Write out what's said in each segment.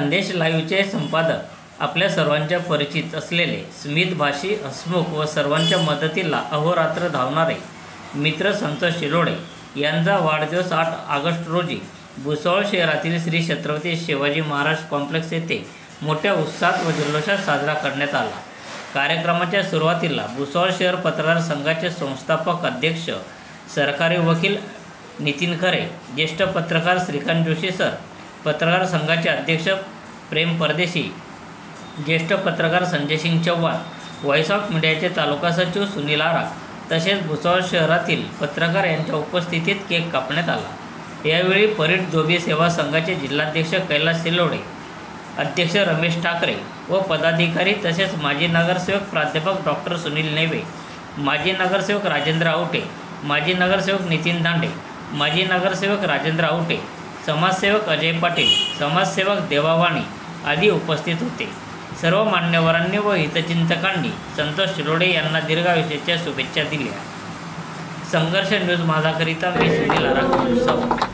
संदेश लाईव्हचे संपादक आपल्या सर्वांच्या परिचित असलेले स्मित भाषी, हसमुख व सर्वांच्या मदतीला अहोरात्र धावणारे मित्र संतोष शिरोडे यांचा वाढदिवस 8 ऑगस्ट रोजी भुसावळ शहरातील श्री छत्रपती शिवाजी महाराज कॉम्प्लेक्स येथे मोठ्या उत्साहात व जल्लोषात साजरा करण्यात आला। कार्यक्रमाच्या सुरुवातीला भुसावळ शहर पत्रकार संघाचे संस्थापक अध्यक्ष सरकारी वकील नितीन खरे, ज्येष्ठ पत्रकार श्रीकांत जोशी सर, पत्रकार संघाचे अध्यक्ष प्रेम परदेशी, ज्येष्ठ पत्रकार संजय सिंग चव्हाण, व्हॉइस ऑफ मीडियाचे तालुका सचिव सुनील आराग तसेच भुसावळ शहरातील पत्रकार यांच्या उपस्थितीत केक कापण्यात आला। यावेळी परीट धोबी सेवा संघाचे जिल्हाध्यक्ष कैलास सिल्लोडे, अध्यक्ष रमेश ठाकरे व पदाधिकारी तसेच माजी नगरसेवक प्राध्यापक डॉक्टर सुनील नेवे, माजी नगरसेवक राजेंद्र आवटे, माजी नगरसेवक नितीन दांडे, माजी नगरसेवक राजेंद्र आवटे, समाजसेवक अजय पाटील, समाजसेवक देवावाणी आदी उपस्थित होते। सर्व मान्यवरांनी व हितचिंतकांनी संतोष शिरोडे यांना दीर्घायुष्याच्या शुभेच्छा दिल्या। संघर्ष न्यूज माझाकरिता मी सुनील आराग भुसावळ।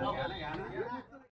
हाँ